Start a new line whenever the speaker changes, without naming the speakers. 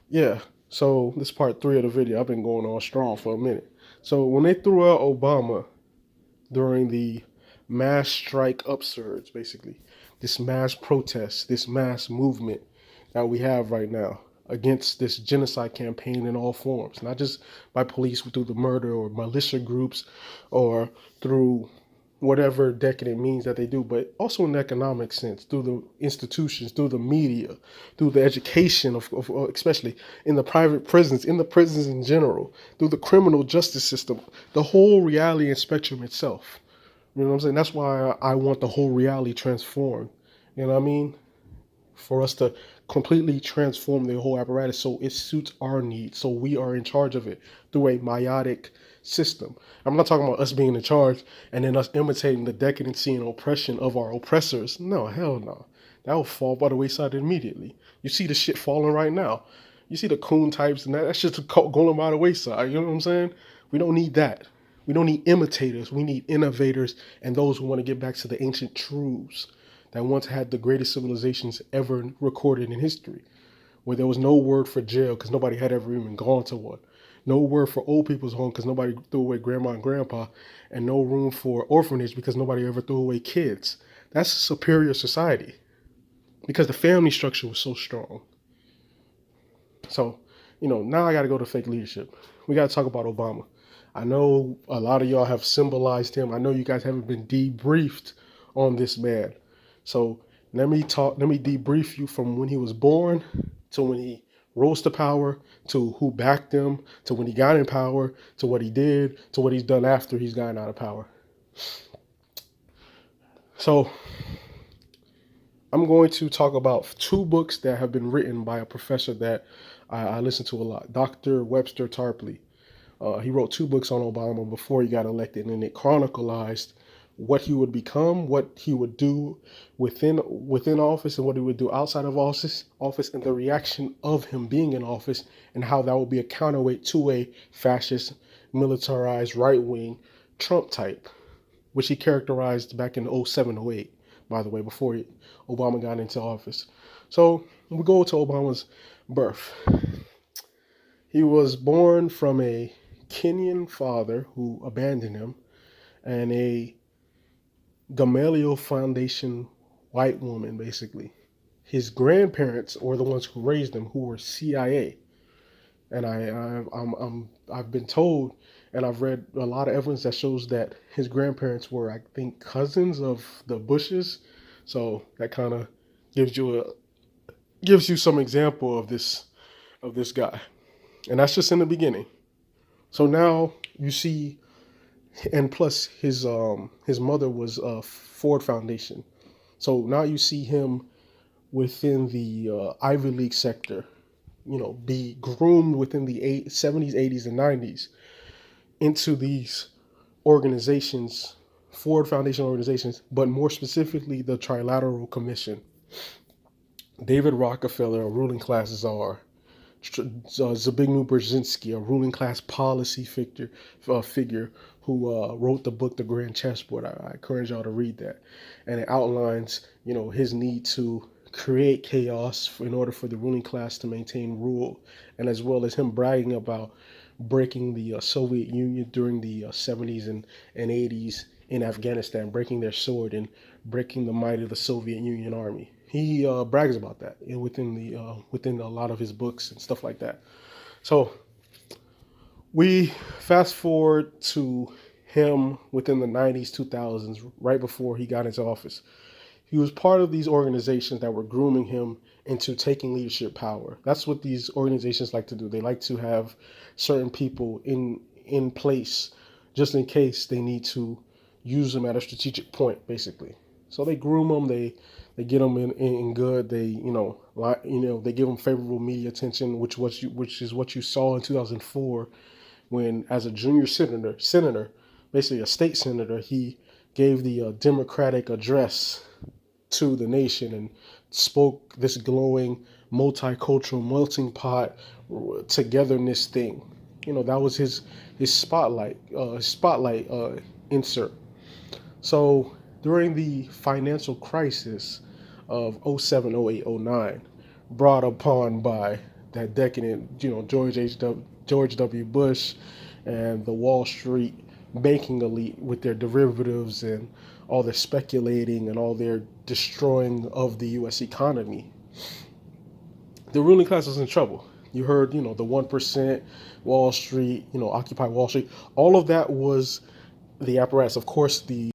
Yeah. So this is part three of the video. I've been going on strong for a minute. So when they threw out Obama during the mass strike upsurge, basically, this mass protest, this mass movement that we have right now against this genocide campaign in all forms, not just by police through the murder or militia groups or through whatever decadent means that they do, but also in the economic sense, through the institutions, through the media, through the education of especially in the private prisons, in the prisons in general, through the criminal justice system, the whole reality and spectrum itself. You know what I'm saying? That's why I want the whole reality transformed. You know what I mean? For us to completely transform the whole apparatus so it suits our needs, so we are in charge of it through a meiotic system. I'm not talking about us being in charge and then us imitating the decadency and oppression of our oppressors. No, hell no. That will fall by the wayside immediately. You see the shit falling right now. You see the coon types and that's just going by the wayside. You know what I'm saying? We don't need that. We don't need imitators. We need innovators and those who want to get back to the ancient truths that once had the greatest civilizations ever recorded in history, where there was no word for jail because nobody had ever even gone to one, no word for old people's home because nobody threw away grandma and grandpa, and no room for orphanage because nobody ever threw away kids. That's a superior society because the family structure was so strong. So, now I got to go to fake leadership. We got to talk about Obama. I know a lot of y'all have symbolized him. I know you guys haven't been debriefed on this man. So let me debrief you from when he was born to when he rose to power, to who backed him, to when he got in power, to what he did, to what he's done after he's gotten out of power. So I'm going to talk about two books that have been written by a professor that I listen to a lot, Dr. Webster Tarpley. He wrote two books on Obama before he got elected, and it chronicalized what he would become, what he would do within office, and what he would do outside of office, and the reaction of him being in office, and how that would be a counterweight to a fascist, militarized, right wing Trump type, which he characterized back in 07, 08, by the way, before Obama got into office. So we go to Obama's birth. He was born from a Kenyan father who abandoned him and a Gamaliel Foundation white woman, basically. His grandparents were the ones who raised him, who were CIA. And I've been told, and I've read a lot of evidence that shows that his grandparents were, I think, cousins of the Bushes. So that kind of gives you some example of this guy, and that's just in the beginning. So now you see, and plus his mother was Ford Foundation. So now you see him within the Ivy League sector, be groomed within the 70s, 80s, and 90s into these organizations, Ford Foundation organizations, but more specifically the Trilateral Commission. David Rockefeller, a ruling class czar, Zbigniew Brzezinski, a ruling class policy figure who wrote the book The Grand Chessboard. I encourage y'all to read that, and it outlines his need to create chaos in order for the ruling class to maintain rule, and as well as him bragging about breaking the Soviet Union during the 70s and 80s in Afghanistan, breaking their sword and breaking the might of the Soviet Union army. He brags about that within a lot of his books and stuff like that. So we fast forward to him within the 90s, 2000s, right before he got into office. He was part of these organizations that were grooming him into taking leadership power. That's what these organizations like to do. They like to have certain people in place just in case they need to use them at a strategic point, basically. So they groom them. They get them in good. They they give them favorable media attention, which is what you saw in 2004 when, as a junior senator, basically a state senator, he gave the Democratic address to the nation and spoke this glowing multicultural melting pot togetherness thing. That was his spotlight insert. So during the financial crisis of 07, 08, 09, brought upon by that decadent, George W. Bush and the Wall Street banking elite with their derivatives and all their speculating and all their destroying of the U.S. economy. The ruling class was in trouble. You heard, the 1%, Wall Street, Occupy Wall Street. All of that was the apparatus. Of course, the